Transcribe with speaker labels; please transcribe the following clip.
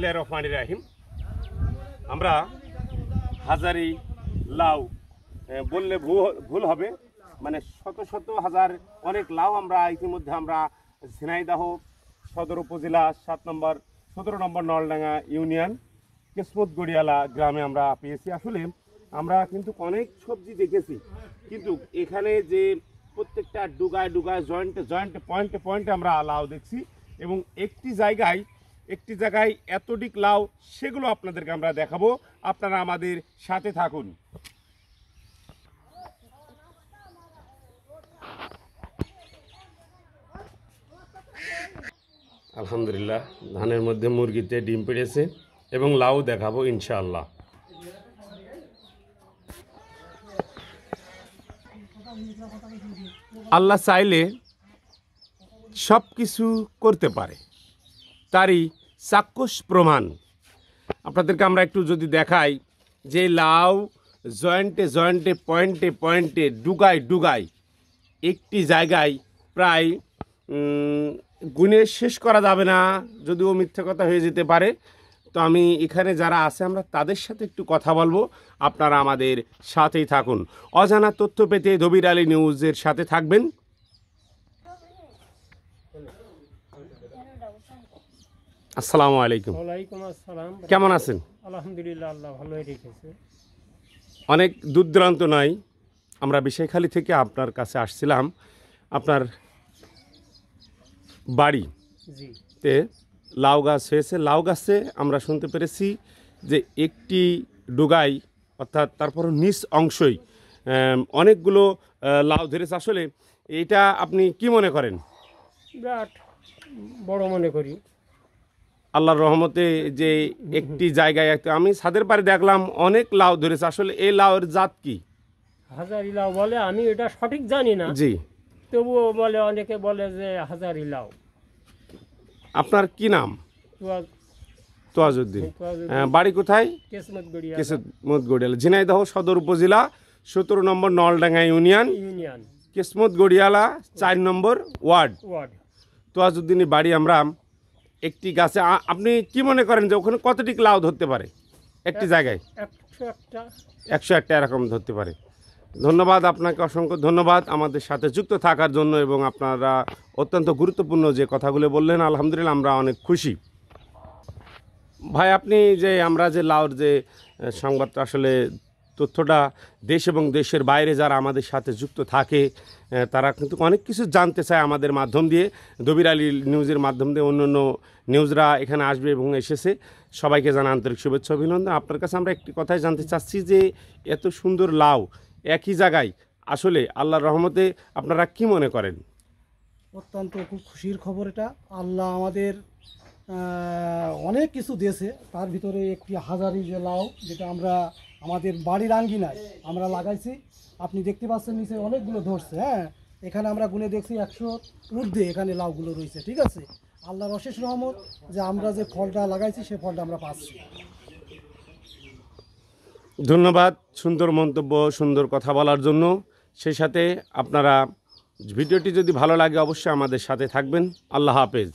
Speaker 1: রহমানির রাহিম। আমরা হাজারি লাউ বললে ভুল হবে, মানে শত শত হাজার অনেক লাউ আমরা ইতিমধ্যে আমরা ঝিনাইদহ সদর উপজেলা 17 নম্বর নলডাঙ্গা ইউনিয়ন কিসমত গড়িয়ালা গ্রামে আমরা পেয়েছি। আসলে আমরা কিন্তু অনেক সবজি দেখেছি, কিন্তু এখানে যে প্রত্যেকটা ডুগায় ডুগায় জয়েন্টে পয়েন্টে আমরা লাউ দেখছি, এবং একটি জায়গায় এতটিক লাউ, সেগুলো আপনাদেরকে আমরা দেখাবো। আপনারা আমাদের সাথে থাকুন। আলহামদুলিল্লাহ, ধানের মধ্যে মুরগিতে ডিম পেড়েছে এবং লাউ দেখাবো ইনশাআল্লাহ। আল্লাহ চাইলে সব কিছু করতে পারে, তারই চাক্ষুষ প্রমাণ আপনাদেরকে আমরা একটু যদি দেখাই যে লাউ জয়েন্টে পয়েন্টে ডুগায় একটি জায়গায় প্রায় গুণে শেষ করা যাবে না, যদিও মিথ্যে কথা হয়ে যেতে পারে। তো আমি এখানে যারা আছে আমরা তাদের সাথে একটু কথা বলবো, আপনারা আমাদের সাথেই থাকুন। অজানা তথ্য পেতে ধবির আলী নিউজের সাথে থাকবেন। আসসালামু আলাইকুম।
Speaker 2: ওয়ালাইকুম আসসালাম।
Speaker 1: কেমন আছেন?
Speaker 2: আলহামদুলিল্লাহ, আল্লাহ ভালোই রেখেছে।
Speaker 1: অনেক দূর দূরান্ত নয়, আমরা বিষয়খালী থেকে আপনার কাছে আসছিলাম। আপনার বাড়িতে লাউ গাছ হয়েছে। লাউ গাছে আমরা শুনতে পেরেছি যে একটি ডুগাই, অর্থাৎ তারপর নিচ অংশই অনেকগুলো লাউ ধরেছে। আসলে এটা আপনি কি মনে করেন?
Speaker 2: বিরাট বড় মনে করি।
Speaker 1: আল্লাহর রহমতে যে একটি জায়গায় আমি ছাদের পাড়ে দেখলাম অনেক লাউ ধরেছে। আসলে এই লাউয়ের জাত কি?
Speaker 2: হাজারি লাউ বলে, আমি এটা সঠিক জানি না।
Speaker 1: জি,
Speaker 2: তবুও বলে, অনেকে বলে যে হাজারি লাউ।
Speaker 1: আপনার কি নাম? তোয়াজউদ্দিন। বাড়ি কোথায়?
Speaker 2: কিসমত
Speaker 1: গড়িয়ালা, ঝিনাইদহ সদর উপজেলা 17 নম্বর নলডাঙ্গা ইউনিয়ন কিসমত গড়িয়ালা 4 নম্বর ওয়ার্ড। তোয়াজউদ্দিনের বাড়ি। আমরা একটি গাছে, আপনি কি মনে করেন যে ওখানে কতটি লাউ ধরতে পারে একটি জায়গায়? 101টা এরকম ধরতে পারে। ধন্যবাদ আপনাকে, অসংখ্য ধন্যবাদ আমাদের সাথে যুক্ত থাকার জন্য, এবং আপনারা অত্যন্ত গুরুত্বপূর্ণ যে কথাগুলো বললেন, আলহামদুলিল্লাহ আমরা অনেক খুশি। ভাই, আপনি যে আমরা যে লাউর যে সংবাদটা, আসলে তথ্যটা দেশ এবং দেশের বাইরে যারা আমাদের সাথে যুক্ত থাকে তারা কিন্তু অনেক কিছু জানতে চায় আমাদের মাধ্যম দিয়ে, ধবির আলী নিউজের মাধ্যম দিয়ে। অন্যান্য নিউজরা এখানে আসবে এবং এসেছে। সবাইকে জানা আন্তরিক শুভেচ্ছা, অভিনন্দন। আপনার কাছে আমরা একটি কথাই জানতে চাচ্ছি যে এত সুন্দর লাউ একই জায়গায়, আসলে আল্লাহর রহমতে আপনারা কি মনে করেন?
Speaker 3: অত্যন্ত খুব খুশির খবর এটা। আল্লাহ আমাদের অনেক কিছু দিয়েছে, তার ভিতরে একটি হাজারি যে লাউ, যেটা আমরা আমাদের বাড়ির আঙ্গিনায় আমরা লাগাইছি। আপনি দেখতে পাচ্ছেন নিচে অনেকগুলো ধরছে। হ্যাঁ, এখানে আমরা গুনে দেখছি 100 ঊর্ধ্বে এখানে লাউগুলো রয়েছে। ঠিক আছে, আল্লাহর অশেষ রহমত যে আমরা যে ফলটা লাগাইছি সে ফলটা আমরা পাচ্ছি।
Speaker 1: ধন্যবাদ সুন্দর মন্তব্য, সুন্দর কথা বলার জন্য। সেই সাথে আপনারা ভিডিওটি যদি ভালো লাগে অবশ্যই আমাদের সাথে থাকবেন। আল্লাহ হাফেজ।